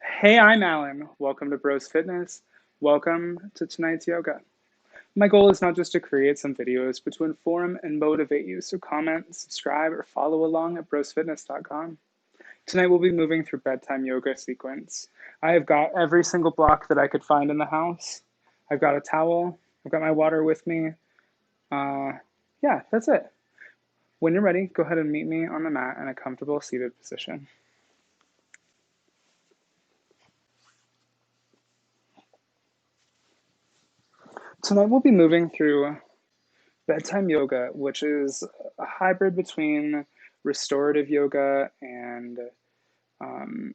Hey, I'm Alan. Welcome to Bros Fitness. Welcome to tonight's yoga. My goal is not just to create some videos, but to inform and motivate you. So comment, subscribe, or follow along at brosfitness.com. Tonight we'll be moving through bedtime yoga sequence. I have got every single block that I could find in the house. I've got a towel. I've got my water with me. Uh, yeah, that's it. When you're ready, go ahead and meet me on the mat in a comfortable seated position. Tonight we'll be moving through bedtime yoga, which is a hybrid between restorative yoga and um,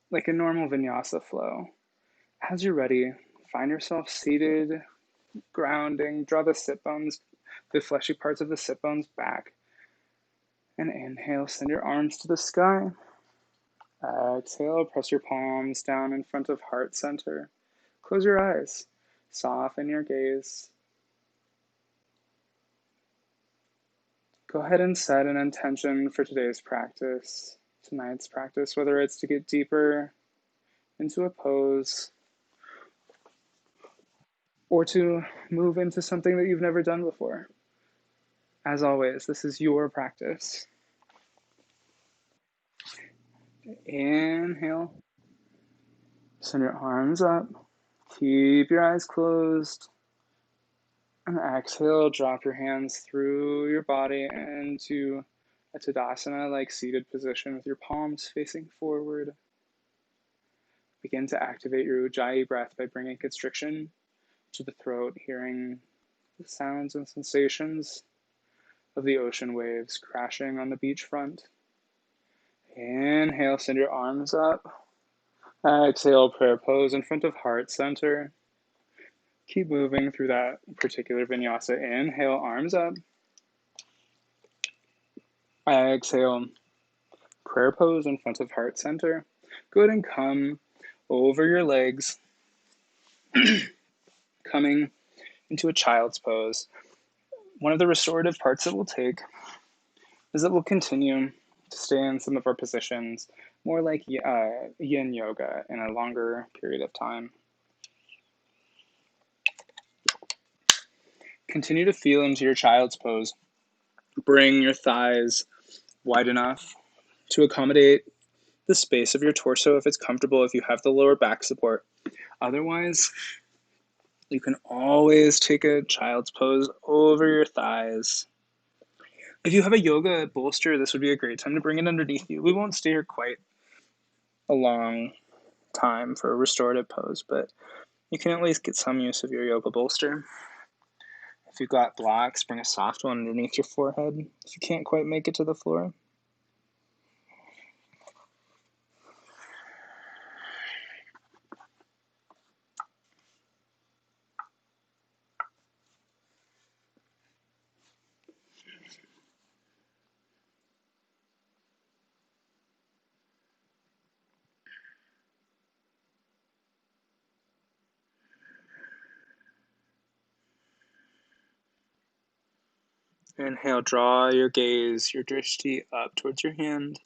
like a normal vinyasa flow. As you're ready, find yourself seated, grounding, draw the sit bones, the fleshy parts of the sit bones back, and inhale, send your arms to the sky. Exhale, press your palms down in front of heart center. Close your eyes, soften your gaze. Go ahead and set an intention for today's practice, tonight's practice, whether it's to get deeper into a pose or to move into something that you've never done before. As always, this is your practice. Inhale, send your arms up, keep your eyes closed, and exhale, drop your hands through your body into a Tadasana like seated position with your palms facing forward. Begin to activate your Ujjayi breath by bringing constriction to the throat, hearing the sounds and sensations of the ocean waves crashing on the beachfront. Inhale, send your arms up. Exhale, prayer pose in front of heart center. Keep moving through that particular vinyasa. Inhale, arms up. Exhale, prayer pose in front of heart center. Go ahead and come over your legs, coming into a child's pose. One of the restorative parts that we'll take is that we'll continue to stay in some of our positions more like yin yoga in a longer period of time. Continue to feel into your child's pose. Bring your thighs wide enough to accommodate the space of your torso if it's comfortable, if you have the lower back support. Otherwise, you can always take a child's pose over your thighs. If you have a yoga bolster, this would be a great time to bring it underneath you. We won't stay here quite a long time for a restorative pose, but you can at least get some use of your yoga bolster. If you've got blocks, bring a soft one underneath your forehead if you can't quite make it to the floor. Inhale, draw your gaze, your drishti up towards your hand.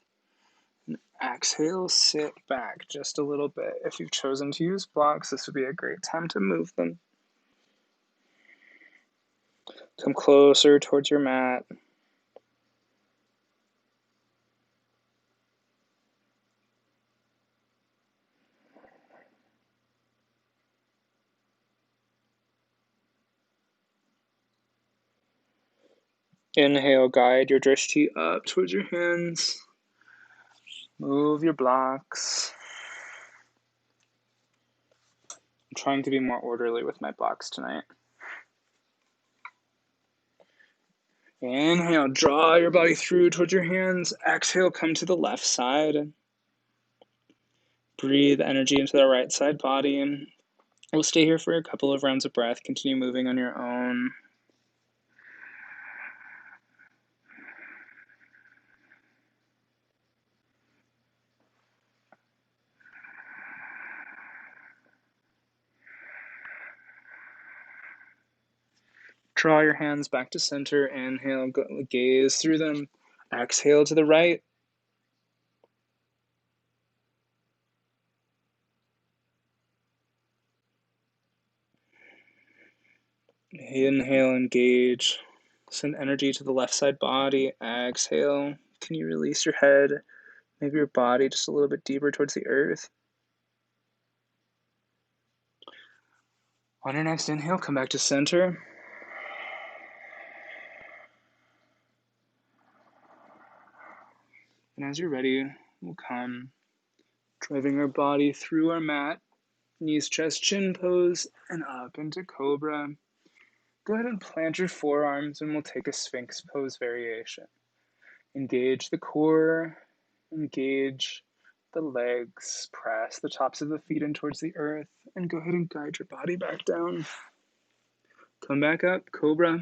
And exhale, sit back just a little bit. If you've chosen to use blocks, this would be a great time to move them. Come closer towards your mat. Inhale, guide your drishti up towards your hands. Move your blocks. I'm trying to be more orderly with my blocks tonight. Inhale, draw your body through towards your hands. Exhale, come to the left side. Breathe energy into the right side body. And we'll stay here for a couple of rounds of breath. Continue moving on your own. Draw your hands back to center. Inhale, gaze through them. Exhale to the right. Inhale, engage. Send energy to the left side body. Exhale. Can you release your head? Maybe your body just a little bit deeper towards the earth. On your next inhale, come back to center. And as you're ready, we'll come driving our body through our mat, knees, chest, chin pose, and up into cobra. Go ahead and plant your forearms and we'll take a sphinx pose variation. Engage the core, engage the legs, press the tops of the feet in towards the earth, and go ahead and guide your body back down. Come back up, cobra.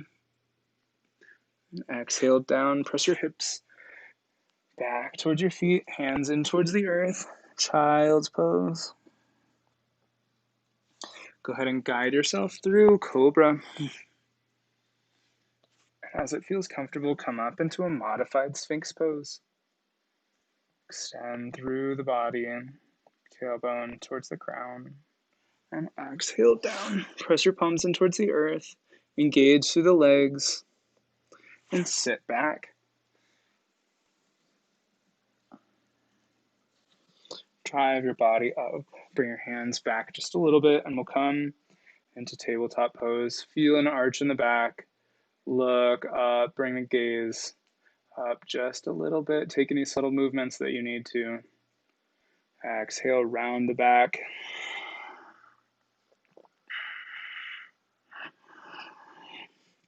Exhale down, press your hips back towards your feet, hands in towards the earth, child's pose. Go ahead and guide yourself through cobra. As it feels comfortable, come up into a modified sphinx pose. Extend through the body, tailbone towards the crown, and exhale down. Press your palms in towards the earth, engage through the legs, and sit back. Drive your body up. Bring your hands back just a little bit, and we'll come into tabletop pose. Feel an arch in the back. Look up, bring the gaze up just a little bit. Take any subtle movements that you need to. Exhale, round the back.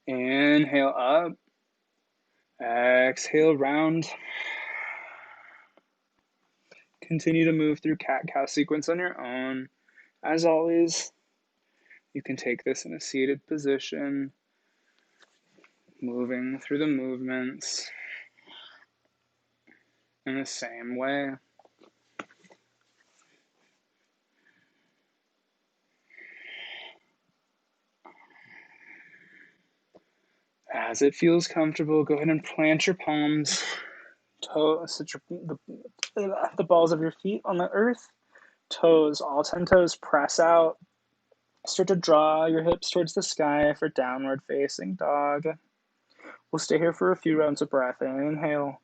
Inhale up. Exhale, round. Continue to move through cat-cow sequence on your own. As always, you can take this in a seated position, moving through the movements in the same way. As it feels comfortable, go ahead and plant your palms, sit the balls of your feet on the earth, toes, all 10 toes, press out. Start to draw your hips towards the sky for downward facing dog. We'll stay here for a few rounds of breath. Inhale.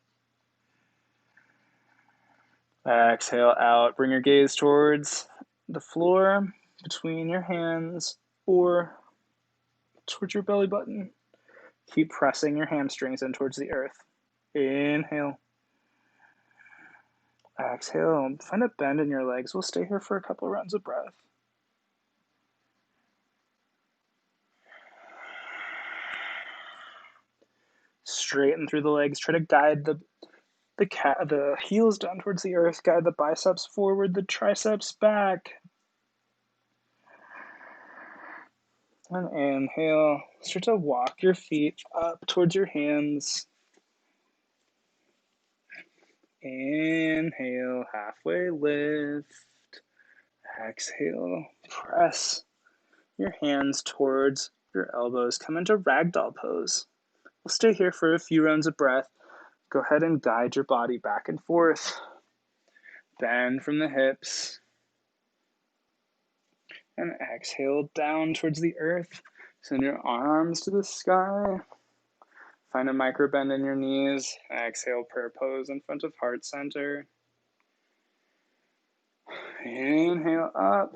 Exhale out. Bring your gaze towards the floor, between your hands, or towards your belly button. Keep pressing your hamstrings in towards the earth. Inhale. Exhale. Find a bend in your legs. We'll stay here for a couple rounds of breath. Straighten through the legs. Try to guide the heels down towards the earth. Guide the biceps forward, the triceps back. And inhale. Start to walk your feet up towards your hands. Inhale, halfway lift. Exhale, press your hands towards your elbows. Come into ragdoll pose. We'll stay here for a few rounds of breath. Go ahead and guide your body back and forth. Bend from the hips. And exhale down towards the earth. Send your arms to the sky. Find a micro bend in your knees. Exhale, prayer pose in front of heart center. Inhale up.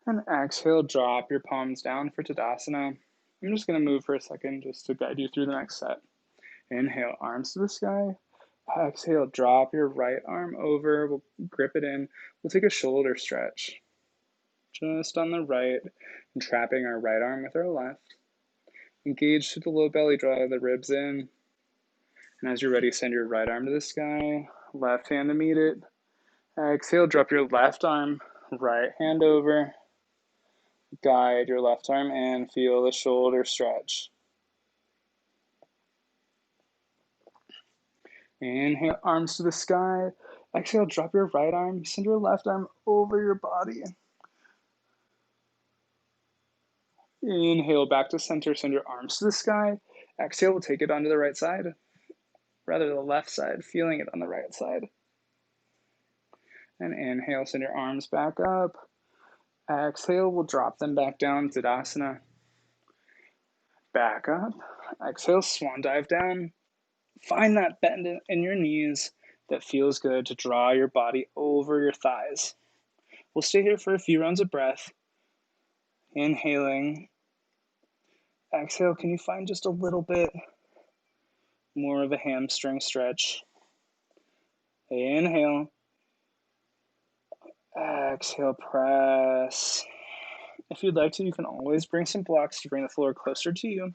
And exhale, drop your palms down for Tadasana. I'm just going to move for a second just to guide you through the next set. Inhale, arms to the sky. Exhale, drop your right arm over. We'll grip it in. We'll take a shoulder stretch. Just on the right, and trapping our right arm with our left. Engage through the low belly, draw the ribs in. And as you're ready, send your right arm to the sky, left hand to meet it. Exhale, drop your left arm, right hand over. Guide your left arm in, feel the shoulder stretch. Inhale, arms to the sky. Exhale, drop your right arm, send your left arm over your body. Inhale, back to center, send your arms to the sky. Exhale, we'll take it onto the right side, rather the left side, feeling it on the right side. And inhale, send your arms back up. Exhale, we'll drop them back down, Tadasana. Back up. Exhale, swan dive down. Find that bend in your knees that feels good to draw your body over your thighs. We'll stay here for a few rounds of breath. Inhaling. Exhale, can you find just a little bit more of a hamstring stretch? Inhale. Exhale, press. If you'd like to, you can always bring some blocks to bring the floor closer to you.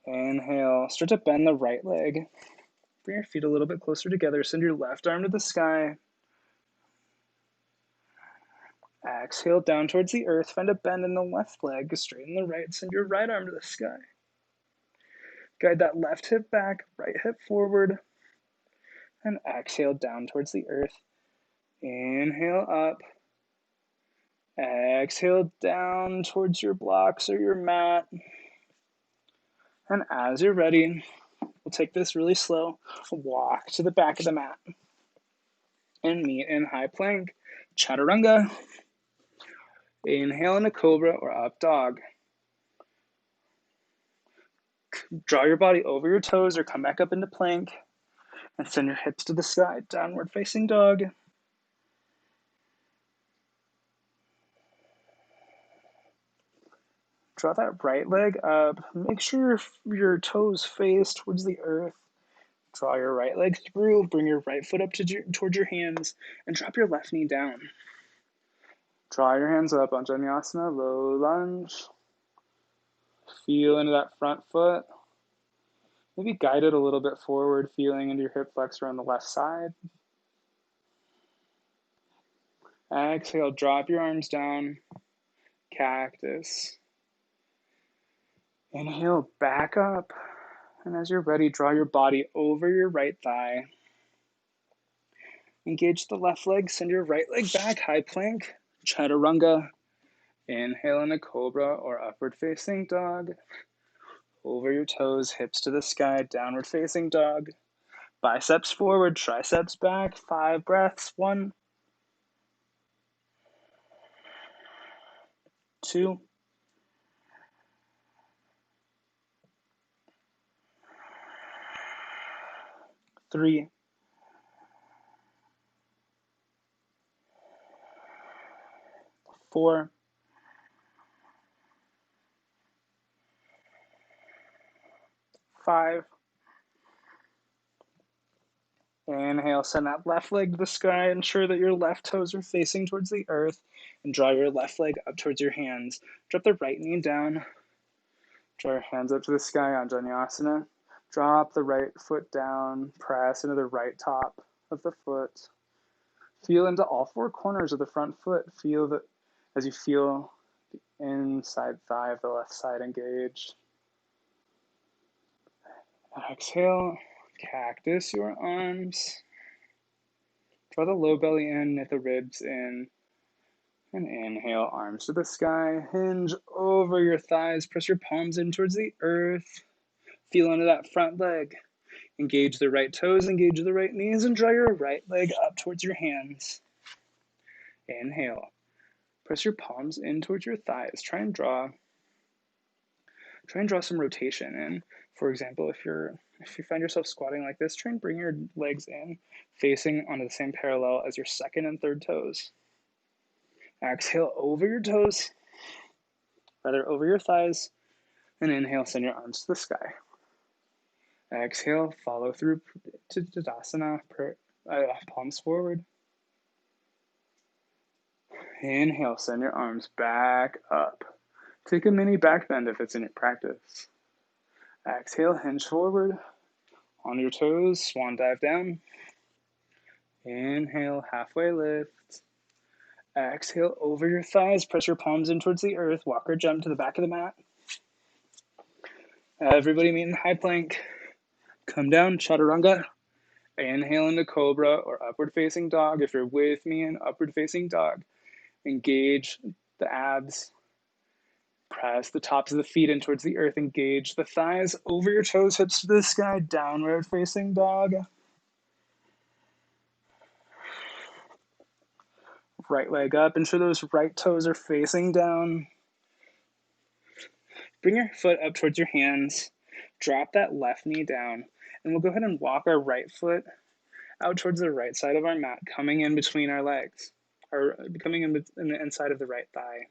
Inhale, start to bend the right leg. Bring your feet a little bit closer together. Send your left arm to the sky. Exhale down towards the earth. Find a bend in the left leg. Straighten the right. Send your right arm to the sky. Guide that left hip back, right hip forward. And exhale down towards the earth. Inhale up. Exhale down towards your blocks or your mat. And as you're ready, we'll take this really slow. Walk to the back of the mat. And meet in high plank. Chaturanga. Inhale into cobra or up dog. Draw your body over your toes or come back up into plank. And send your hips to the sky. Downward facing dog. Draw that right leg up. Make sure your toes face towards the earth. Draw your right leg through. Bring your right foot up towards your hands. And drop your left knee down. Draw your hands up. Anjaneyasana, low lunge. Feel into that front foot. Maybe guide it a little bit forward, feeling into your hip flexor on the left side. Exhale, drop your arms down. Cactus. Inhale, back up. And as you're ready, draw your body over your right thigh. Engage the left leg, send your right leg back, high plank, chaturanga. Inhale into cobra or upward facing dog. Over your toes, hips to the sky, downward facing dog. Biceps forward, triceps back, 5 breaths. 1, 2, 3, 4, 5. Inhale, send that left leg to the sky. Ensure that your left toes are facing towards the earth. And draw your left leg up towards your hands. Drop the right knee down. Draw your hands up to the sky, Anjaneyasana. Drop the right foot down. Press into the right top of the foot. Feel into all 4 corners of the front foot. Feel that as you feel the inside thigh of the left side engaged. Exhale, cactus your arms. Draw the low belly in, knit the ribs in. And inhale, arms to the sky. Hinge over your thighs. Press your palms in towards the earth. Feel into that front leg. Engage the right toes, engage the right knees, and draw your right leg up towards your hands. Inhale. Press your palms in towards your thighs. Try and draw some rotation in. For example, if you find yourself squatting like this, try and bring your legs in, facing onto the same parallel as your second and third toes. Exhale over your toes, rather over your thighs, and inhale, send your arms to the sky. Exhale, follow through to Tadasana, palms forward. Inhale, send your arms back up. Take a mini back bend if it's in your practice. Exhale, hinge forward. On your toes, swan dive down. Inhale, halfway lift. Exhale, over your thighs, press your palms in towards the earth. Walk or jump to the back of the mat. Everybody meet in high plank. Come down, chaturanga. Inhale into cobra or upward facing dog. If you're with me in upward facing dog, engage the abs. Press the tops of the feet in towards the earth. Engage the thighs over your toes, hips to the sky. Downward facing dog. Right leg up. Ensure those right toes are facing down. Bring your foot up towards your hands. Drop that left knee down. And we'll go ahead and walk our right foot out towards the right side of our mat, coming in between our legs, or coming in the inside of the right thigh.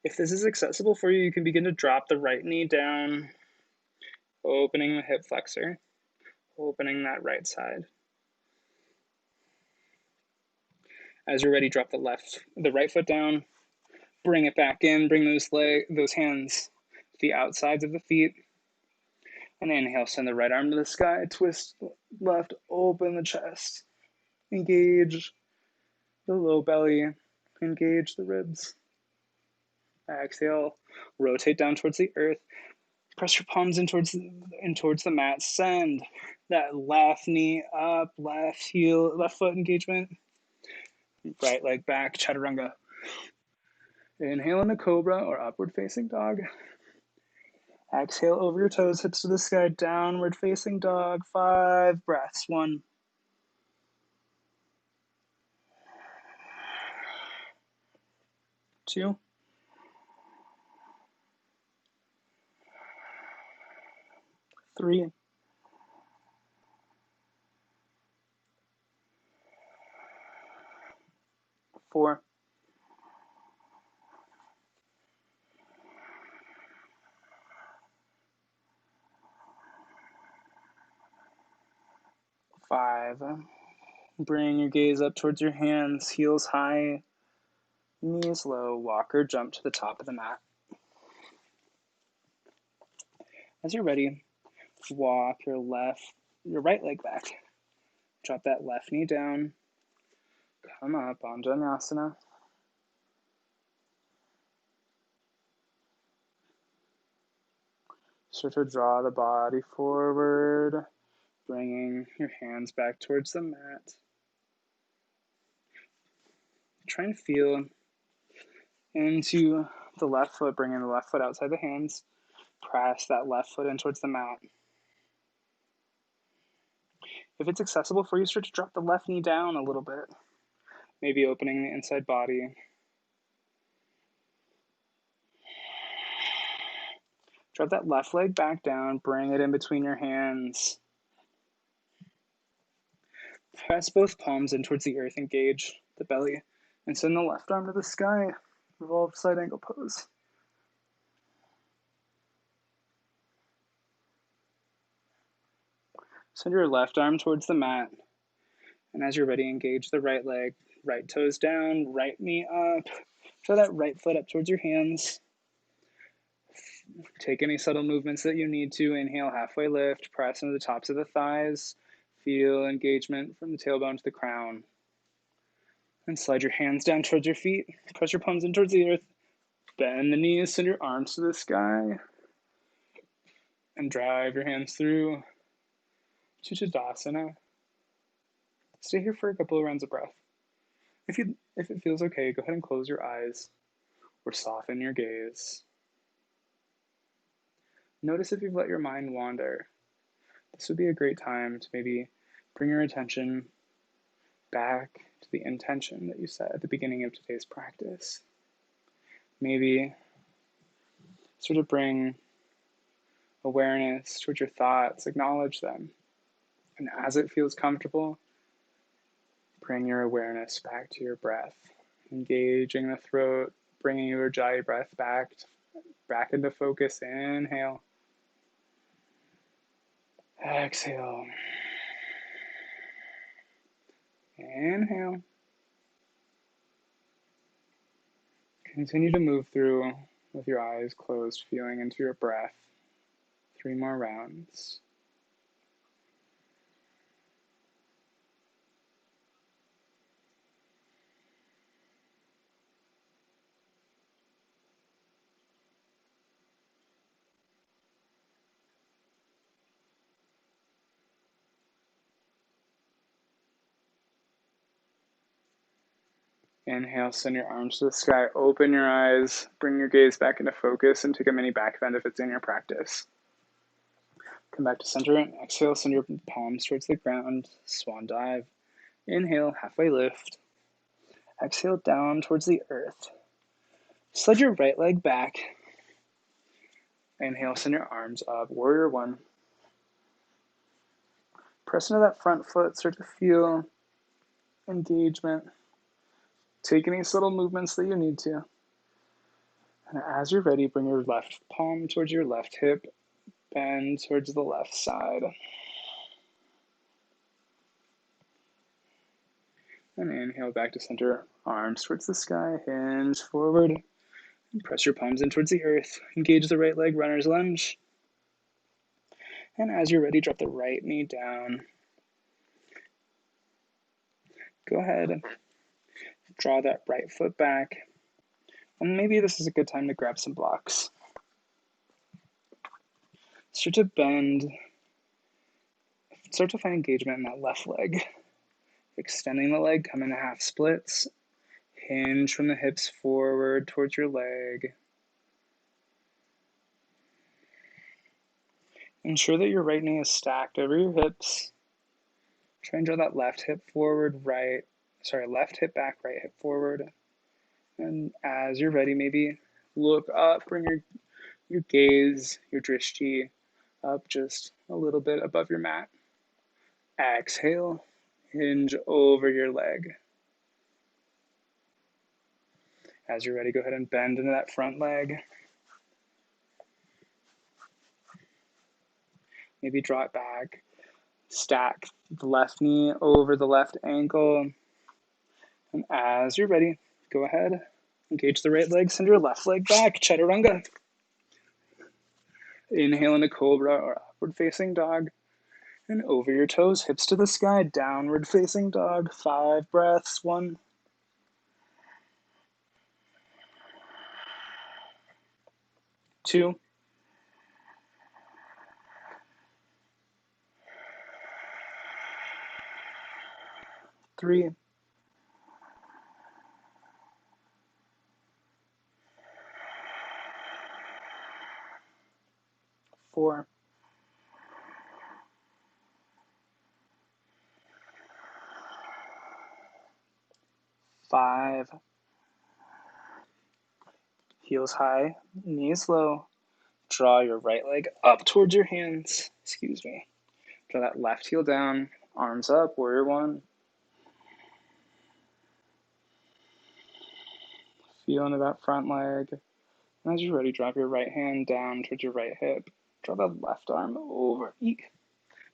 If this is accessible for you, you can begin to drop the right knee down, opening the hip flexor, opening that right side. As you're ready, drop the right foot down, bring it back in, bring those hands to the outsides of the feet, and inhale, send the right arm to the sky, twist left, open the chest, engage the low belly, engage the ribs. Exhale, rotate down towards the earth, press your palms in towards the mat, send that left knee up, left foot engagement, right leg back, chaturanga. Inhale into cobra or upward facing dog. Exhale over your toes, hips to the sky, downward facing dog. 5 breaths. 1, 2, 3, 4, 5. Bring your gaze up towards your hands, heels high, knees low, walk or jump to the top of the mat. As you're ready, walk your right leg back. Drop that left knee down. Come up, Anjaneyasana. Start to draw the body forward, bringing your hands back towards the mat. Try and feel into the left foot, bringing the left foot outside the hands. Press that left foot in towards the mat. If it's accessible for you, start to drop the left knee down a little bit, maybe opening the inside body. Drop that left leg back down, bring it in between your hands. Press both palms in towards the earth, engage the belly, and send the left arm to the sky. Revolved side angle pose. Send your left arm towards the mat, and as you're ready, engage the right leg. Right toes down, right knee up. Draw that right foot up towards your hands. Take any subtle movements that you need to. Inhale, halfway lift, press into the tops of the thighs. Feel engagement from the tailbone to the crown. And slide your hands down towards your feet. Press your palms in towards the earth. Bend the knees, send your arms to the sky. And drive your hands through to Tadasana. Stay here for a couple of rounds of breath. If it feels okay, go ahead and close your eyes or soften your gaze. Notice if you've let your mind wander. This would be a great time to maybe bring your attention back to the intention that you set at the beginning of today's practice. Maybe sort of bring awareness towards your thoughts, acknowledge them. And as it feels comfortable, bring your awareness back to your breath, engaging the throat, bringing your Ujjayi breath back into focus. Inhale. Exhale. Inhale. Continue to move through with your eyes closed, feeling into your breath. 3 more rounds. Inhale, send your arms to the sky, open your eyes, bring your gaze back into focus, and take a mini back bend if it's in your practice. Come back to center and exhale, send your palms towards the ground, swan dive. Inhale, halfway lift. Exhale, down towards the earth. Slide your right leg back. Inhale, send your arms up, warrior one. Press into that front foot, start to feel engagement. Take any subtle movements that you need to. And as you're ready, bring your left palm towards your left hip, bend towards the left side. And inhale back to center, arms towards the sky, hinge forward. And press your palms in towards the earth. Engage the right leg, runner's lunge. And as you're ready, drop the right knee down. Go ahead and draw that right foot back. And maybe this is a good time to grab some blocks. Start to bend. Start to find engagement in that left leg. Extending the leg, come into half splits. Hinge from the hips forward towards your leg. Ensure that your right knee is stacked over your hips. Try and draw that left hip forward, left hip back, right hip forward. And as you're ready, maybe look up, bring your gaze, your drishti up just a little bit above your mat. Exhale, hinge over your leg. As you're ready, go ahead and bend into that front leg. Maybe draw it back. Stack the left knee over the left ankle. And as you're ready, go ahead, engage the right leg, send your left leg back, chaturanga. Inhale into cobra or upward facing dog. And over your toes, hips to the sky, downward facing dog. 5 breaths. 1, 2, 3, 4, 5. Heels high, knees low. Draw your right leg up towards your hands. Draw that left heel down, arms up, warrior one. Feel into that front leg. And as you're ready, drop your right hand down towards your right hip. Draw that left arm over. Eek.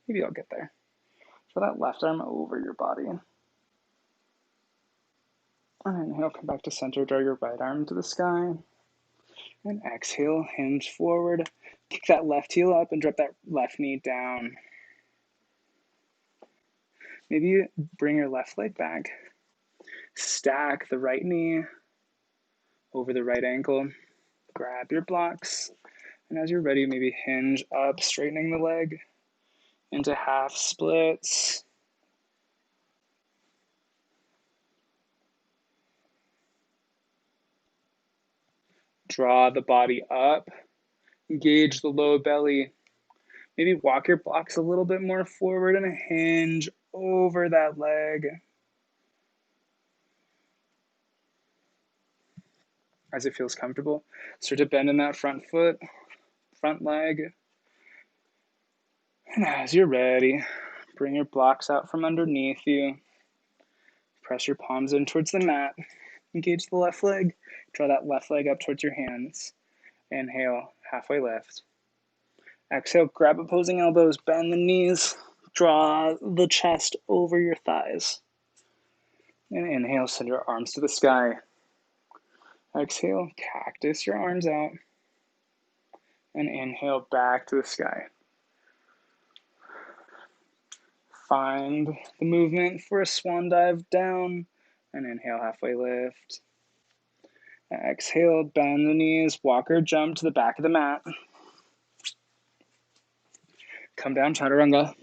Maybe I'll get there. Draw that left arm over your body. And inhale, come back to center. Draw your right arm to the sky. And exhale, hinge forward. Kick that left heel up and drop that left knee down. Maybe you bring your left leg back. Stack the right knee over the right ankle. Grab your blocks. And as you're ready, maybe hinge up, straightening the leg into half splits. Draw the body up. Engage the low belly. Maybe walk your blocks a little bit more forward and hinge over that leg. As it feels comfortable, start to bend in that front foot, front leg. And as you're ready, bring your blocks out from underneath you. Press your palms in towards the mat. Engage the left leg. Draw that left leg up towards your hands. Inhale, halfway lift. Exhale, grab opposing elbows, bend the knees. Draw the chest over your thighs. And inhale, send your arms to the sky. Exhale, cactus your arms out. And inhale, back to the sky. Find the movement for a swan dive down. And inhale, halfway lift. Exhale, bend the knees, walk or jump to the back of the mat. Come down, chaturanga.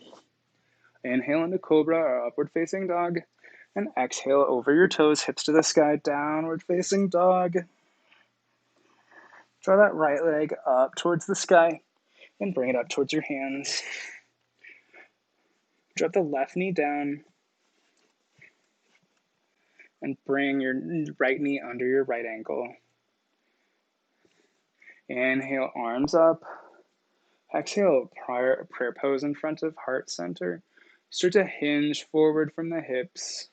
Inhale into cobra or upward facing dog. And exhale over your toes, hips to the sky, downward facing dog. Draw that right leg up towards the sky and bring it up towards your hands. Drop the left knee down. And bring your right knee under your right ankle. Inhale, arms up. Exhale, prayer pose in front of heart center. Start to hinge forward from the hips.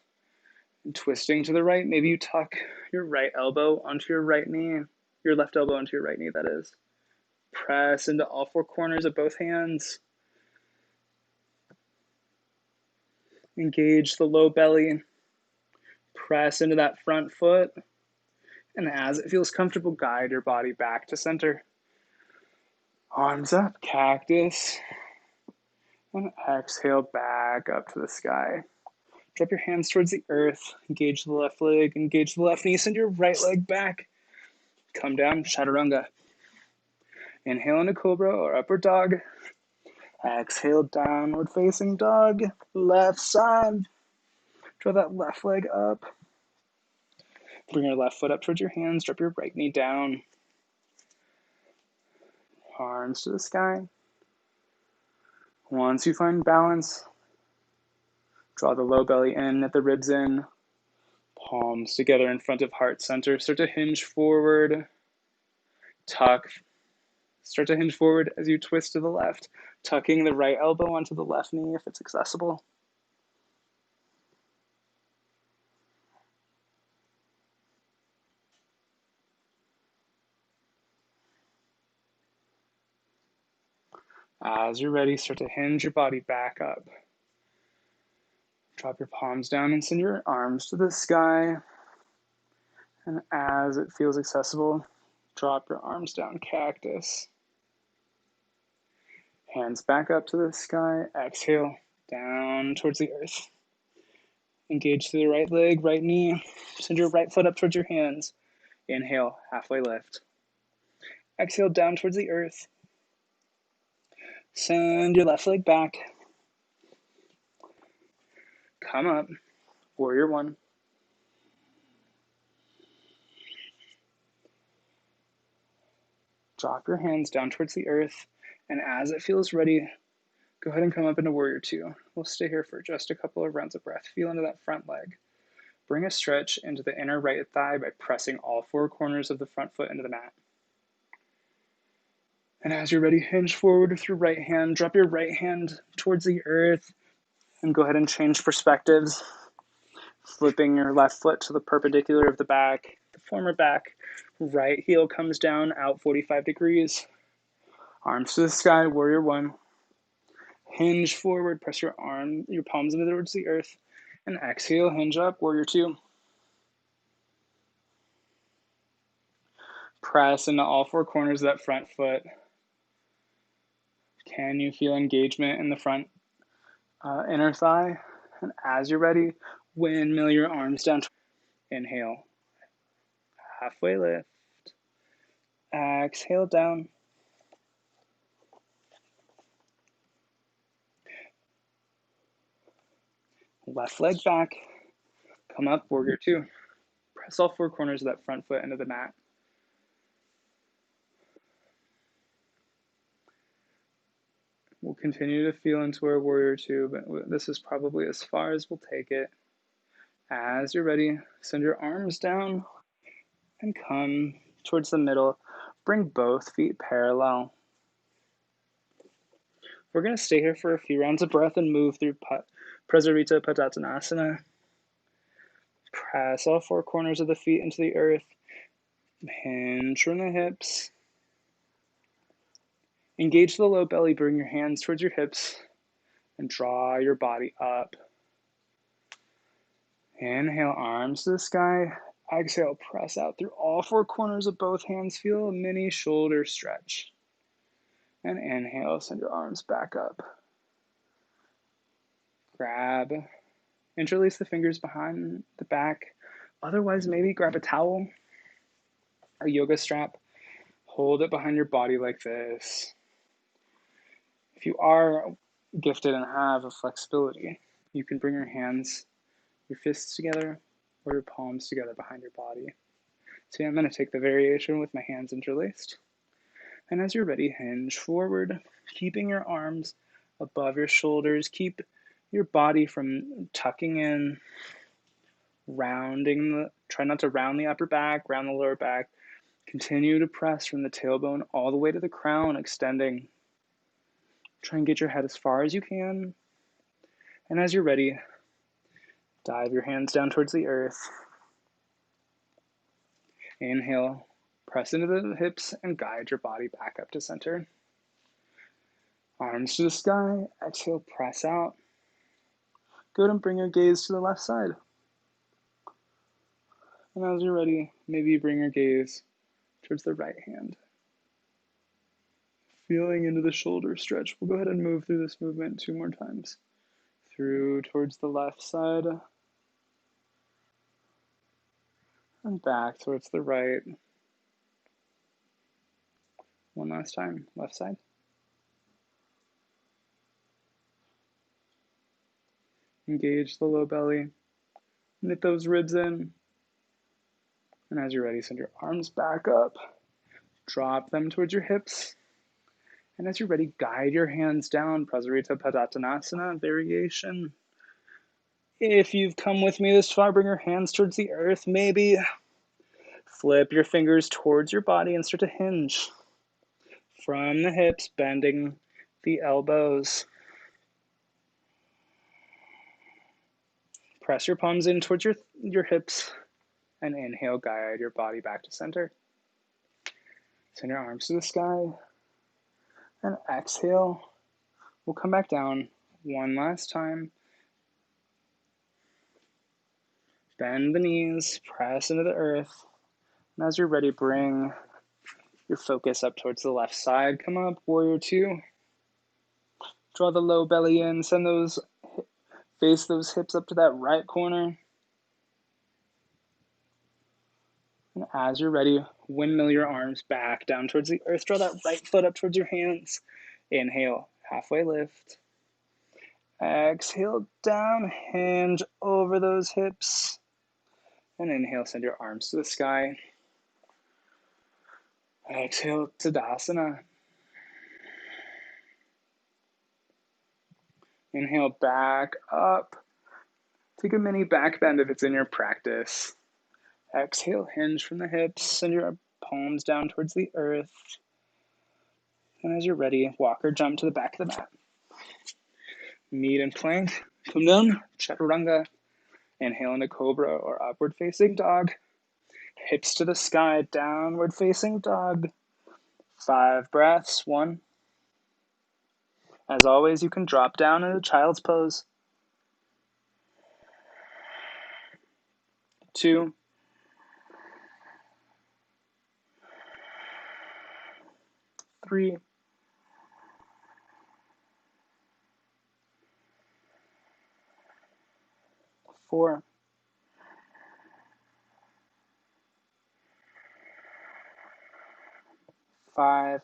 And twisting to the right, maybe you tuck your right elbow onto your right knee, your left elbow onto your right knee, that is. Press into all four corners of both hands. Engage the low belly. Press into that front foot. And as it feels comfortable, guide your body back to center. Arms up, cactus. And exhale back up to the sky. Drop your hands towards the earth. Engage the left leg. Engage the left knee. Send your right leg back. Come down, chaturanga. Inhale into cobra or upward dog. Exhale, downward facing dog. Left side. Draw that left leg up. Bring your left foot up towards your hands. Drop your right knee down. Arms to the sky. Once you find balance, draw the low belly in, at the ribs in. Palms together in front of heart center. Start to hinge forward. Tuck. Start to hinge forward as you twist to the left, tucking the right elbow onto the left knee if it's accessible. As you're ready, start to hinge your body back up. Drop your palms down and send your arms to the sky. And as it feels accessible, drop your arms down, cactus. Hands back up to the sky. Exhale, down towards the earth. Engage through the right leg, right knee. Send your right foot up towards your hands. Inhale, halfway lift. Exhale, down towards the earth. Send your left leg back. Come up, warrior one. Drop your hands down towards the earth, and as it feels ready, go ahead and come up into warrior two. We'll stay here for just a couple of rounds of breath. Feel into that front leg. Bring a stretch into the inner right thigh by pressing all four corners of the front foot into the mat. And as you're ready, hinge forward with your right hand. Drop your right hand towards the earth, and go ahead and change perspectives. Flipping your left foot to the perpendicular of the back, the former back. Right heel comes down, out 45 degrees. Arms to the sky, warrior one. Hinge forward, press your palms into towards the earth. And exhale, hinge up, warrior two. Press into all four corners of that front foot. Can you feel engagement in the front inner thigh? And as you're ready, windmill your arms down. Inhale, halfway lift. Exhale down. Left leg back. Come up, warrior two. Press all four corners of that front foot into the mat. We'll continue to feel into our warrior two, but this is probably as far as we'll take it. As you're ready, send your arms down and come towards the middle. Bring both feet parallel. We're going to stay here for a few rounds of breath and move through Prasarita Padottanasana. Press all four corners of the feet into the earth. Hinge from the hips. Engage the low belly. Bring your hands towards your hips and draw your body up. Inhale, arms to the sky. Exhale, press out through all four corners of both hands. Feel a mini shoulder stretch. And inhale, send your arms back up. Grab, interlace the fingers behind the back. Otherwise, maybe grab a towel, a yoga strap. Hold it behind your body like this. If you are gifted and have a flexibility, you can bring your hands, your fists together, or your palms together behind your body. So I'm going to take the variation with my hands interlaced. And as you're ready, hinge forward, keeping your arms above your shoulders. Keep your body from tucking in Try not to round the upper back, round the lower back. Continue to press from the tailbone all the way to the crown, extending. Try and get your head as far as you can. And as you're ready, dive your hands down towards the earth. Inhale, press into the hips and guide your body back up to center. Arms to the sky, exhale, press out. Good, and bring your gaze to the left side. And as you're ready, maybe you bring your gaze towards the right hand. Feeling into the shoulder stretch. We'll go ahead and move through this movement 2 more times. Through towards the left side. And back towards the right. One last time, left side. Engage the low belly. Knit those ribs in. And as you're ready, send your arms back up. Drop them towards your hips. And as you're ready, guide your hands down. Prasarita Padottanasana variation. If you've come with me this far, bring your hands towards the earth. Maybe flip your fingers towards your body and start to hinge. From the hips, bending the elbows. Press your palms in towards your hips. And inhale, guide your body back to center. Send your arms to the sky. And exhale. We'll come back down one last time. Bend the knees, press into the earth. And as you're ready, bring your focus up towards the left side. Come up, warrior 2. Draw the low belly in, face those hips up to that right corner. And as you're ready, windmill your arms back down towards the earth. Draw that right foot up towards your hands. Inhale, halfway lift. Exhale, down, hinge over those hips. And inhale, send your arms to the sky. Exhale, Tadasana. Inhale, back up. Take a mini back bend if it's in your practice. Exhale, hinge from the hips. Send your palms down towards the earth. And as you're ready, walk or jump to the back of the mat. Meet and plank. Come down, chaturanga. Inhale into cobra or upward facing dog. Hips to the sky, downward facing dog. 5 breaths. 1. As always, you can drop down into child's pose. 2. 3. 4. 5.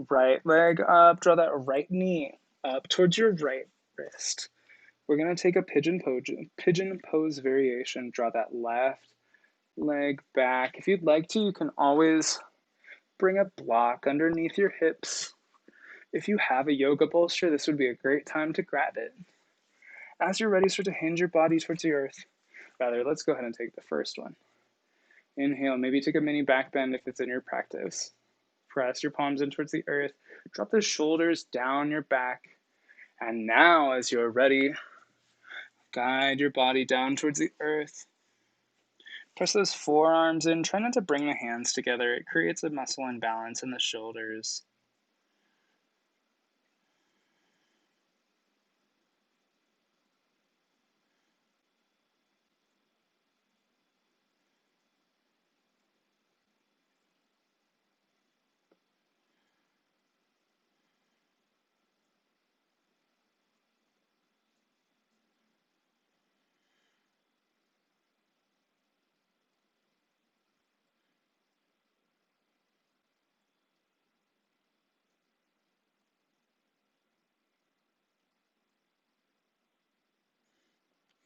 Right leg up, draw that right knee up towards your right wrist. We're going to take a pigeon pose variation. Draw that left leg back. If you'd like to, you can always bring a block underneath your hips. If you have a yoga bolster, this would be a great time to grab it. As you're ready, start to hinge your body towards the earth. Let's go ahead and take the first one. Inhale, maybe take a mini back bend if it's in your practice. Press your palms in towards the earth. Drop the shoulders down your back. And now, as you're ready, guide your body down towards the earth. Press those forearms in. Try not to bring the hands together. It creates a muscle imbalance in the shoulders.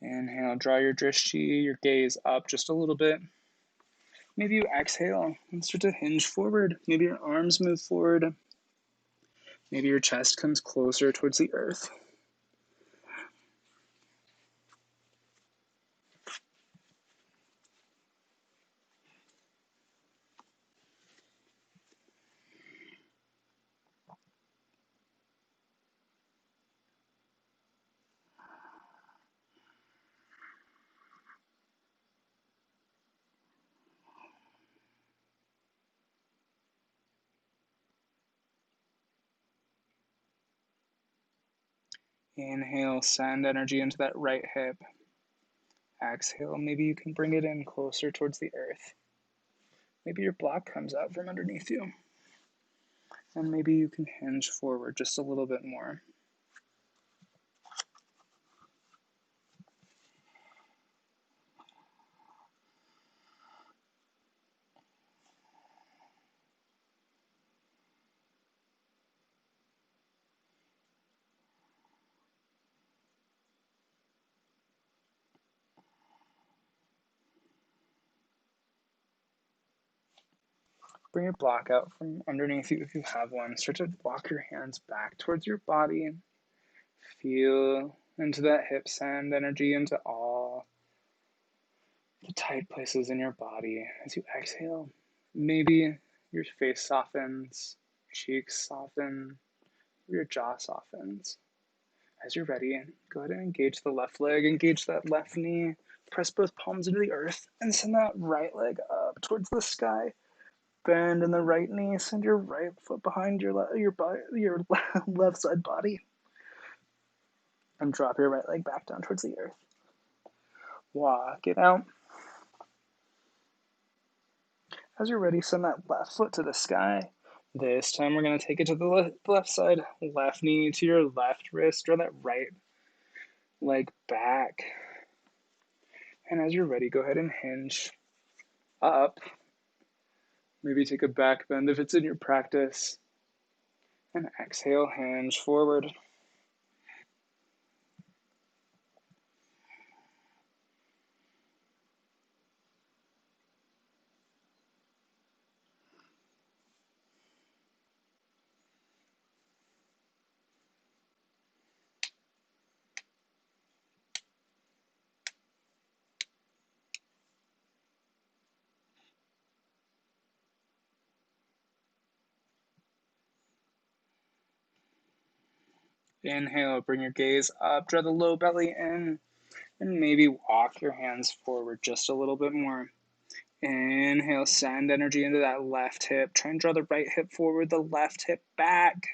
Inhale, draw your drishti, your gaze up just a little bit. Maybe you exhale and start to hinge forward. Maybe your arms move forward. Maybe your chest comes closer towards the earth. Inhale, send energy into that right hip. Exhale, maybe you can bring it in closer towards the earth. Maybe your block comes out from underneath you. And maybe you can hinge forward just a little bit more. Bring your block out from underneath you if you have one. Start to walk your hands back towards your body. Feel into that hip, send energy into all the tight places in your body. As you exhale, maybe your face softens, cheeks soften, your jaw softens. As you're ready, go ahead and engage the left leg, engage that left knee, press both palms into the earth, and send that right leg up towards the sky. Bend in the right knee, send your right foot behind your left side body, and drop your right leg back down towards the earth. Walk it out. As you're ready, send that left foot to the sky. This time we're going to take it to the left side, left knee to your left wrist, draw that right leg back. And as you're ready, go ahead and hinge up. Maybe take a back bend if it's in your practice. And exhale, hinge forward. Inhale, bring your gaze up, draw the low belly in, and maybe walk your hands forward just a little bit more. Inhale, send energy into that left hip. Try and draw the right hip forward, the left hip back.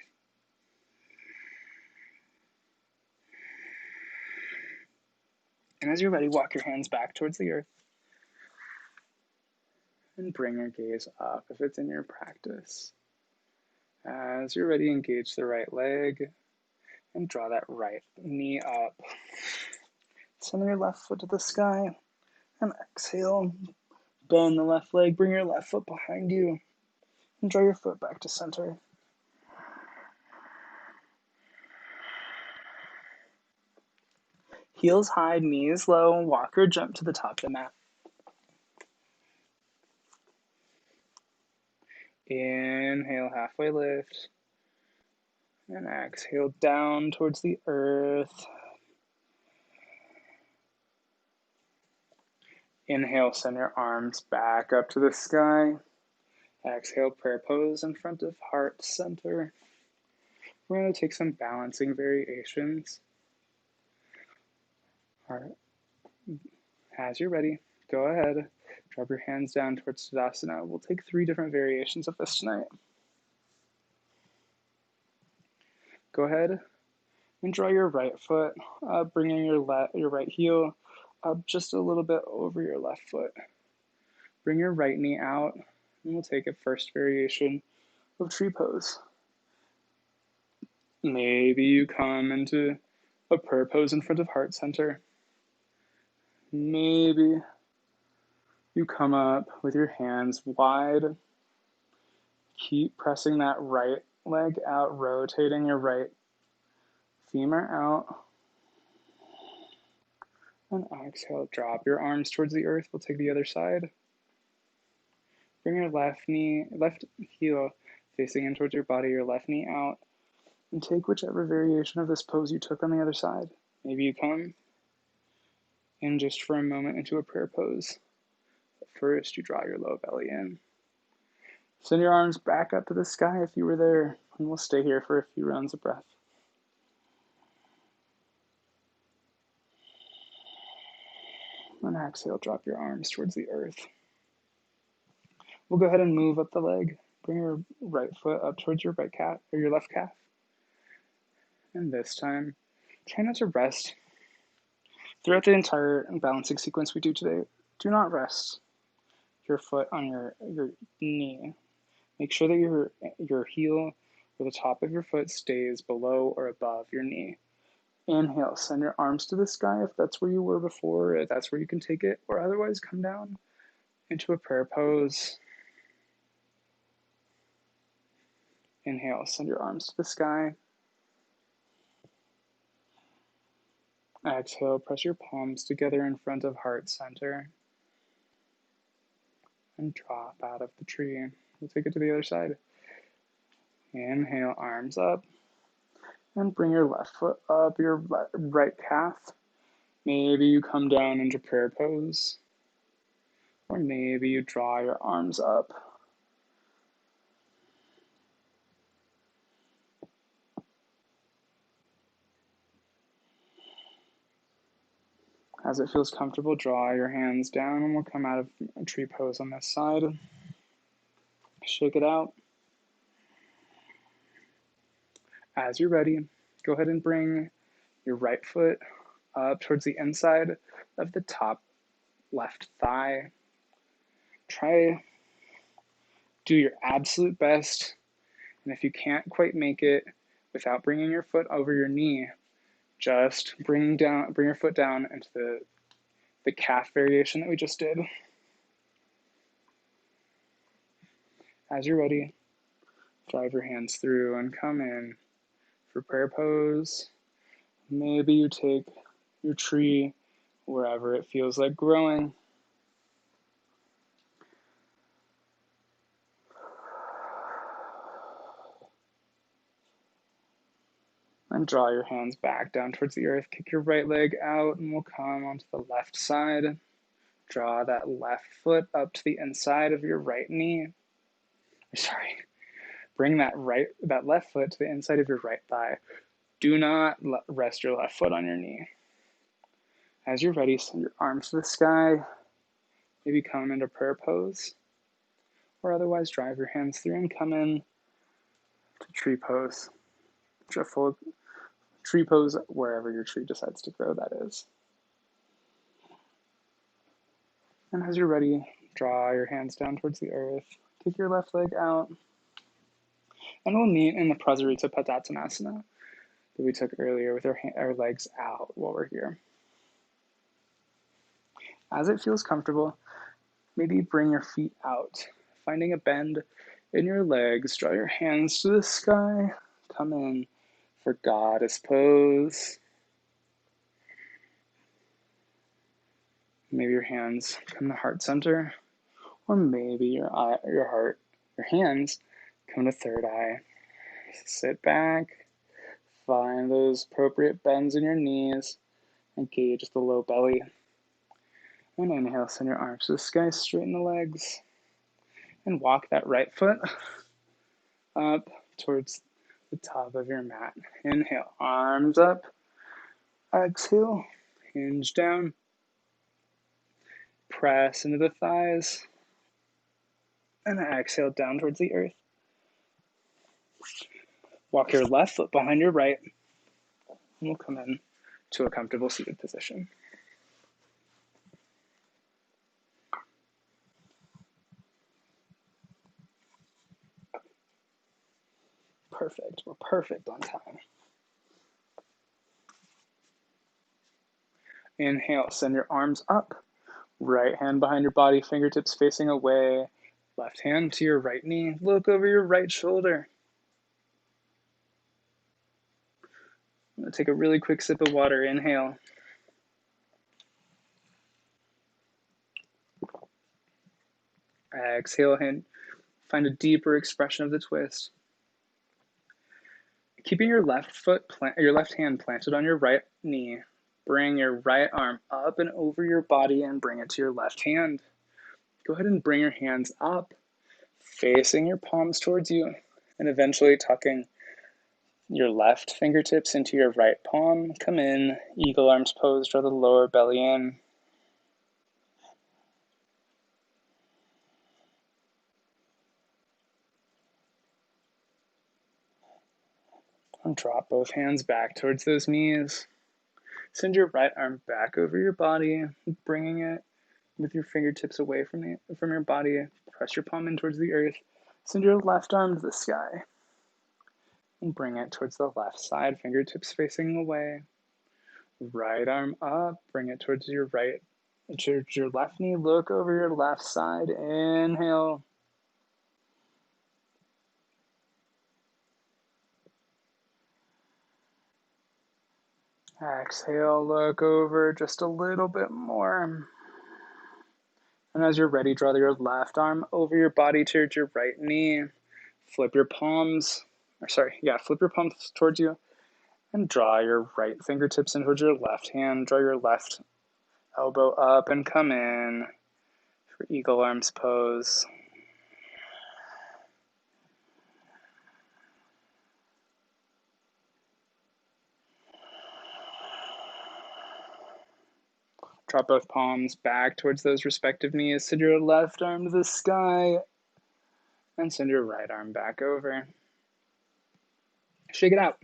And as you're ready, walk your hands back towards the earth. And bring your gaze up if it's in your practice. As you're ready, engage the right leg and draw that right knee up. Send your left foot to the sky and exhale. Bend the left leg, bring your left foot behind you and draw your foot back to center. Heels high, knees low, walk or jump to the top of the mat. Inhale, halfway lift. And exhale down towards the earth. Inhale, send your arms back up to the sky. Exhale, prayer pose in front of heart center. We're going to take some balancing variations. All right. As you're ready, go ahead. Drop your hands down towards Tadasana. We'll take 3 different variations of this tonight. Go ahead and draw your right foot up, bringing your right heel up just a little bit over your left foot. Bring your right knee out, and we'll take a first variation of tree pose. Maybe you come into a prayer pose in front of heart center. Maybe you come up with your hands wide. Keep pressing that right leg out, rotating your right femur out. And exhale, drop your arms towards the earth. We'll take the other side. Bring your left heel facing in towards your body, your left knee out. And take whichever variation of this pose you took on the other side. Maybe you come in just for a moment into a prayer pose. But first, you draw your low belly in. Send your arms back up to the sky if you were there, and we'll stay here for a few rounds of breath. And exhale, drop your arms towards the earth. We'll go ahead and move up the leg. Bring your right foot up towards your right calf or your left calf. And this time, Try not to rest. Throughout the entire balancing sequence we do today, do not rest your foot on your knee. Make sure that your heel or the top of your foot stays below or above your knee. Inhale, send your arms to the sky if that's where you were before, if that's where you can take it, or otherwise come down into a prayer pose. Inhale, send your arms to the sky. Exhale, press your palms together in front of heart center. And drop out of the tree. We'll take it to the other side. Inhale, arms up. And bring your left foot up your right calf. Maybe you come down into prayer pose. Or maybe you draw your arms up. As it feels comfortable, draw your hands down and we'll come out of a tree pose on this side. Shake it out. As you're ready, go ahead and bring your right foot up towards the inside of the top left thigh. Try do your absolute best, and if you can't quite make it without bringing your foot over your knee, just bring your foot down into the calf variation that we just did. As you're ready, drive your hands through and come in for prayer pose. Maybe you take your tree wherever it feels like growing. And draw your hands back down towards the earth. Kick your right leg out and we'll come onto the left side. Draw that left foot up to the inside of your right knee. Sorry. Bring that left foot to the inside of your right thigh. Do not rest your left foot on your knee. As you're ready, send your arms to the sky. Maybe come into prayer pose. Or otherwise drive your hands through and come in to tree pose. A full tree pose wherever your tree decides to grow, that is. And as you're ready, draw your hands down towards the earth. Kick your left leg out. And we'll meet in the Prasarita Padottanasana that we took earlier with our legs out while we're here. As it feels comfortable, maybe bring your feet out, finding a bend in your legs. Draw your hands to the sky. Come in for goddess pose. Maybe your hands come to heart center, or maybe your hands come to third eye. Sit back, find those appropriate bends in your knees, engage the low belly. And inhale, send your arms to the sky, straighten the legs, and walk that right foot up towards the top of your mat. Inhale, arms up. Exhale, hinge down. Press into the thighs. And exhale down towards the earth. Walk your left foot behind your right. And we'll come in to a comfortable seated position. Perfect. We're perfect on time. Inhale, send your arms up. Right hand behind your body, fingertips facing away. Left hand to your right knee. Look over your right shoulder. I'm going to take a really quick sip of water. Inhale. Exhale, find a deeper expression of the twist. Keeping your left hand planted on your right knee, bring your right arm up and over your body and bring it to your left hand. Go ahead and bring your hands up, facing your palms towards you, and eventually tucking your left fingertips into your right palm. Come in, eagle arms pose, draw the lower belly in. And drop both hands back towards those knees. Send your right arm back over your body, bringing it with your fingertips away from your body. Press your palm in towards the earth. Send your left arm to the sky and bring it towards the left side, fingertips facing away. Right arm up, bring it towards your right, towards your left knee. Look over your left side. Inhale. Exhale, look over just a little bit more. And as you're ready, draw your left arm over your body towards your right knee. Flip your palms towards you and draw your right fingertips in towards your left hand. Draw your left elbow up and come in for eagle arms pose. Drop both palms back towards those respective knees. Send your left arm to the sky and send your right arm back over. Shake it out.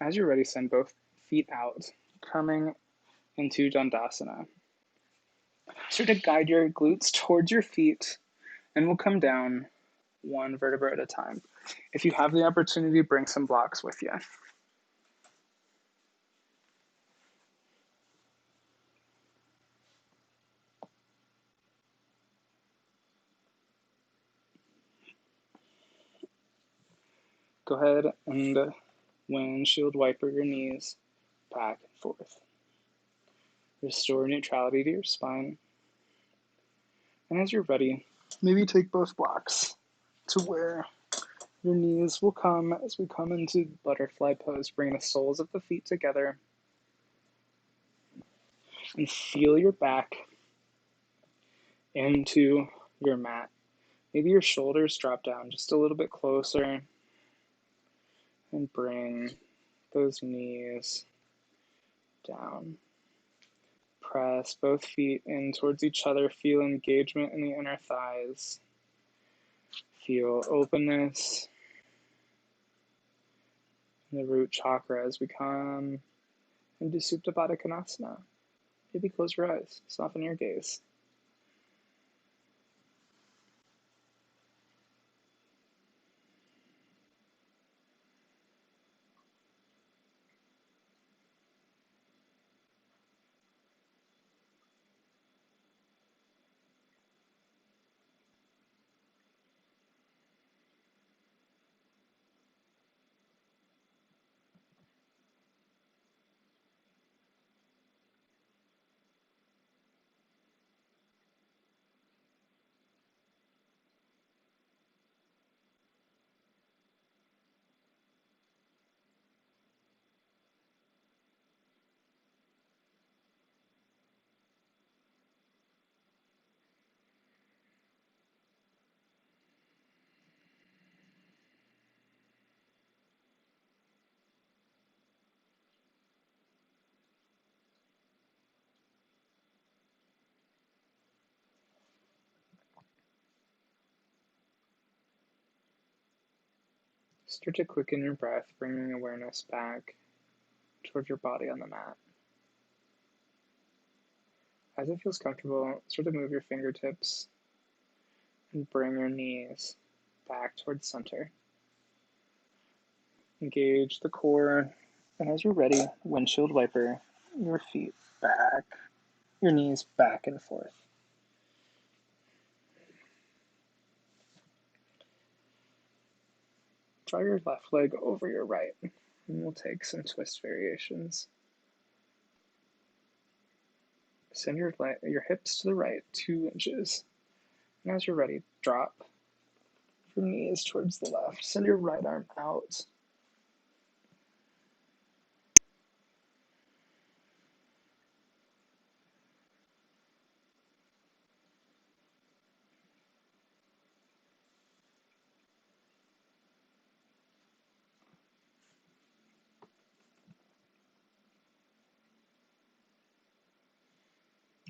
As you're ready, send both feet out, coming into Dandasana. Start to guide your glutes towards your feet, and we'll come down one vertebra at a time. If you have the opportunity, bring some blocks with you. Go ahead and windshield wiper your knees back and forth. Restore neutrality to your spine. And as you're ready, maybe take both blocks to where your knees will come as we come into butterfly pose. Bring the soles of the feet together and feel your back into your mat. Maybe your shoulders drop down just a little bit closer and bring those knees down. Press both feet in towards each other. Feel engagement in the inner thighs. Feel openness in the root chakra as we come into Supta Baddha Konasana. Maybe close your eyes, soften your gaze. Start to quicken your breath, bringing awareness back toward your body on the mat. As it feels comfortable, start to move your fingertips and bring your knees back towards center. Engage the core, and as you're ready, windshield wiper your feet back, your knees back and forth. Draw your left leg over your right, and we'll take some twist variations. Send your hips to the right 2 inches. And as you're ready, drop your knees towards the left. Send your right arm out.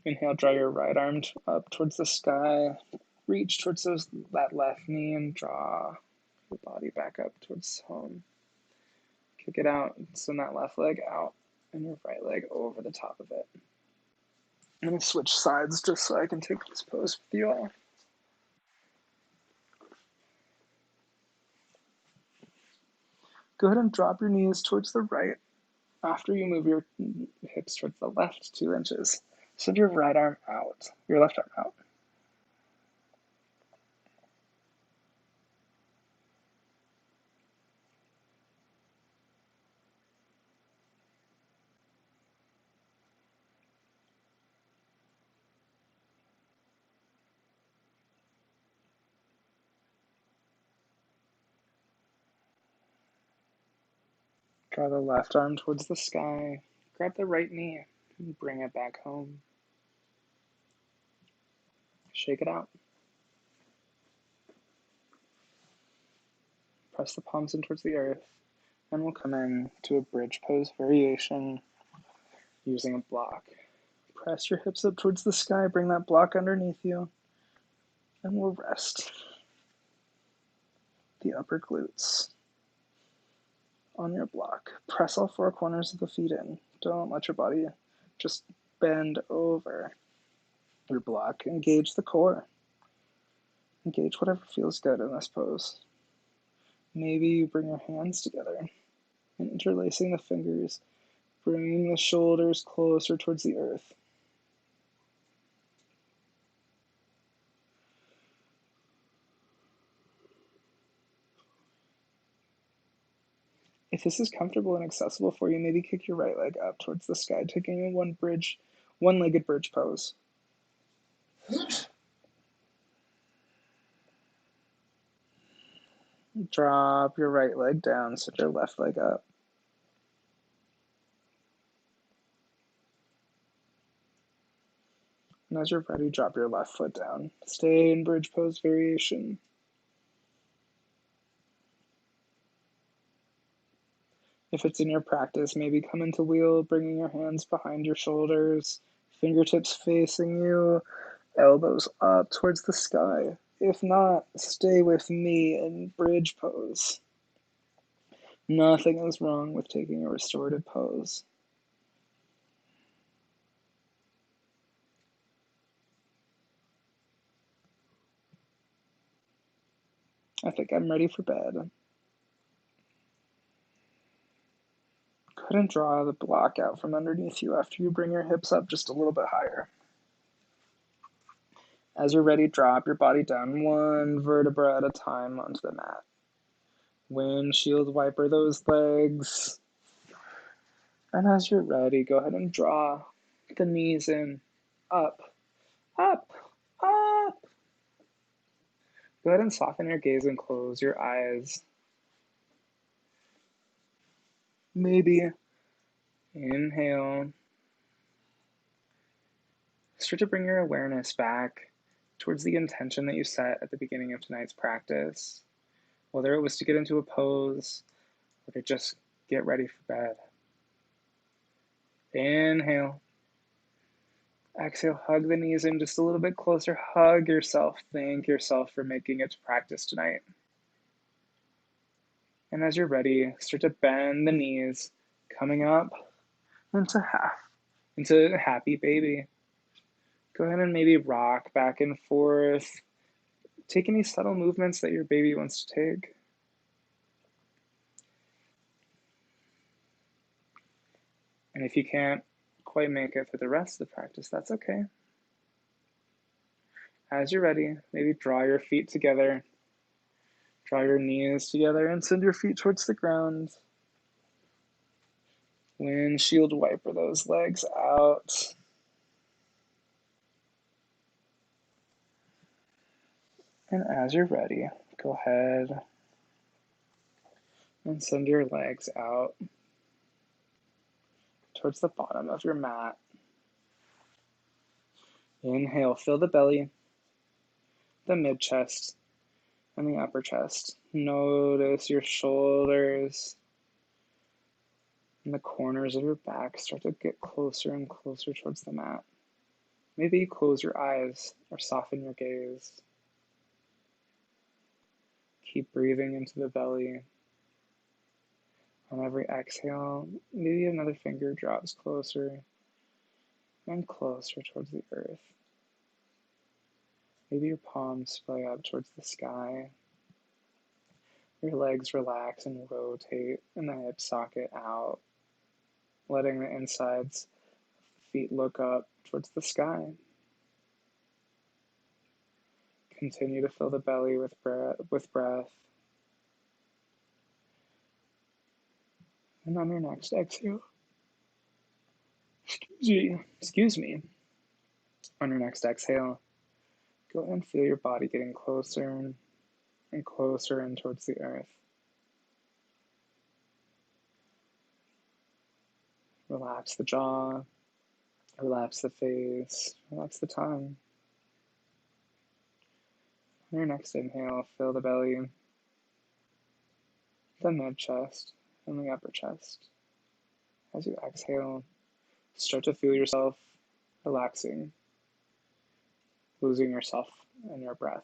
Inhale, draw your right arm up towards the sky. Reach towards that left knee and draw the body back up towards home. Kick it out, send that left leg out, and your right leg over the top of it. I'm going to switch sides just so I can take this pose with you all. Go ahead and drop your knees towards the right after you move your hips towards the left 2 inches. Send your right arm out, your left arm out. Draw the left arm towards the sky. Grab the right knee and bring it back home. Shake it out. Press the palms in towards the earth, and we'll come in to a bridge pose variation using a block. Press your hips up towards the sky, bring that block underneath you, and we'll rest the upper glutes on your block. Press all 4 corners of the feet in. Don't let your body just bend over your block. Engage the core. Engage whatever feels good in this pose. Maybe you bring your hands together and interlacing the fingers, bringing the shoulders closer towards the earth. If this is comfortable and accessible for you, maybe kick your right leg up towards the sky, taking a one-legged bridge pose. Drop your right leg down, set your left leg up. And as you're ready, drop your left foot down. Stay in bridge pose variation. If it's in your practice, maybe come into wheel, bringing your hands behind your shoulders, fingertips facing you, elbows up towards the sky. If not, stay with me in bridge pose. Nothing is wrong with taking a restorative pose. I think I'm ready for bed. Go ahead and draw the block out from underneath you after you bring your hips up just a little bit higher. As you're ready, drop your body down 1 vertebra at a time onto the mat. Windshield wiper those legs. And as you're ready, go ahead and draw the knees in, up, up, up. Go ahead and soften your gaze and close your eyes. Maybe inhale. Start to bring your awareness back towards the intention that you set at the beginning of tonight's practice, whether it was to get into a pose or to just get ready for bed. Inhale. Exhale, hug the knees in just a little bit closer. Hug yourself. Thank yourself for making it to practice tonight. And as you're ready, start to bend the knees, coming up into happy baby. Go ahead and maybe rock back and forth. Take any subtle movements that your baby wants to take. And if you can't quite make it for the rest of the practice, that's okay. As you're ready, maybe draw your feet together. Draw your knees together and send your feet towards the ground. Windshield wiper those legs out. And as you're ready, go ahead and send your legs out towards the bottom of your mat. Inhale, fill the belly, the mid-chest, and the upper chest. Notice your shoulders and the corners of your back start to get closer and closer towards the mat. Maybe you close your eyes or soften your gaze. Keep breathing into the belly. On every exhale, maybe another finger drops closer and closer towards the earth. Maybe your palms splay up towards the sky. Your legs relax and rotate, and the hip socket out, letting the insides of the feet look up towards the sky. Continue to fill the belly with breath. And on your next exhale, excuse me. On your next exhale, go ahead and feel your body getting closer and closer in towards the earth. Relax the jaw, relax the face, relax the tongue. On your next inhale, fill the belly, the mid-chest, and the upper chest. As you exhale, start to feel yourself relaxing, losing yourself in your breath,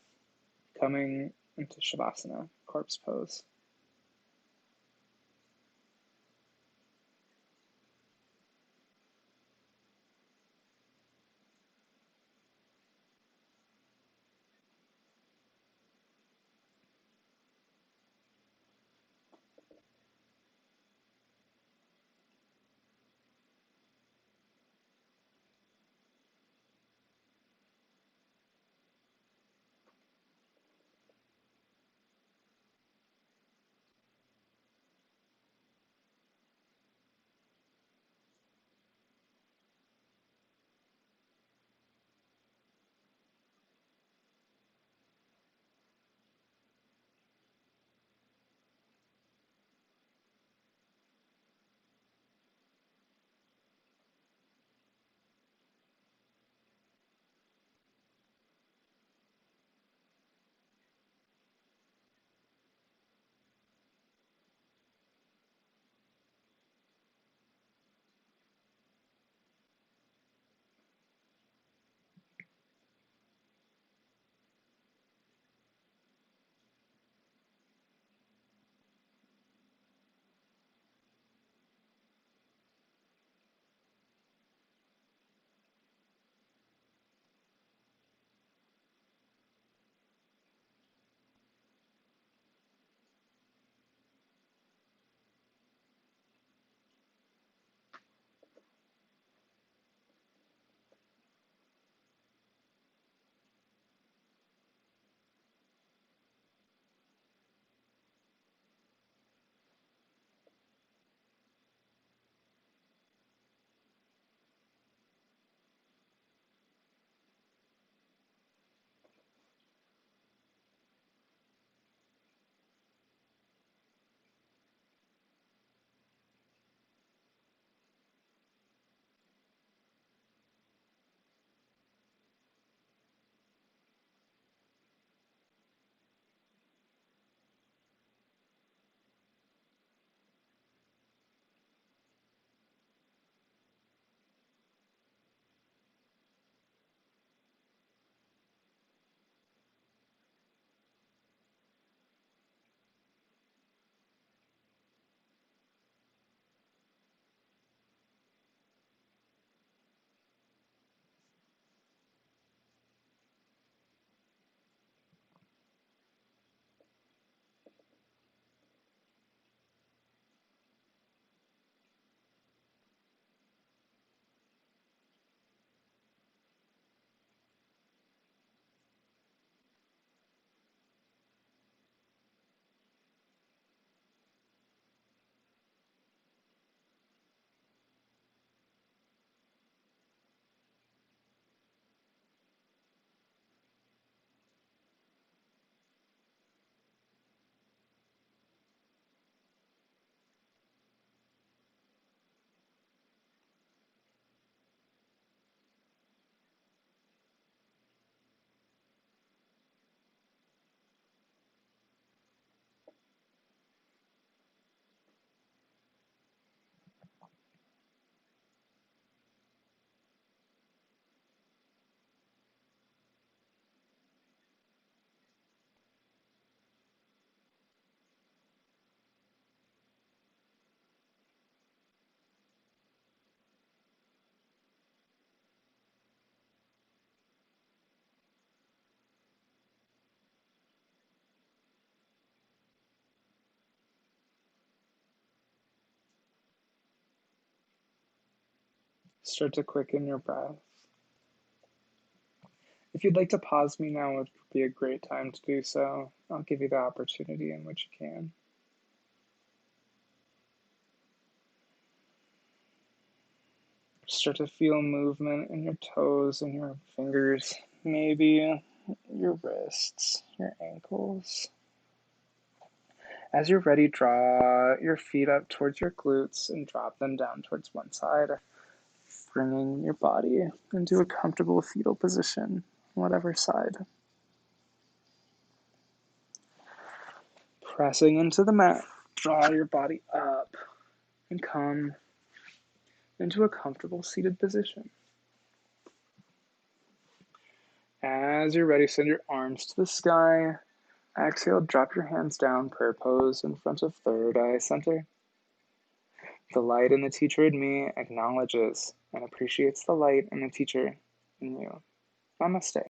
coming into Shavasana, corpse pose. Start to quicken your breath. If you'd like to pause me now, it would be a great time to do so. I'll give you the opportunity in which you can. Start to feel movement in your toes and your fingers, maybe your wrists, your ankles. As you're ready, draw your feet up towards your glutes and drop them down towards one side, bringing your body into a comfortable fetal position, whatever side. Pressing into the mat, draw your body up and come into a comfortable seated position. As you're ready, send your arms to the sky. Exhale, drop your hands down, prayer pose in front of third eye center. The light in the teacher in me acknowledges and appreciates the light in the teacher in you. Namaste.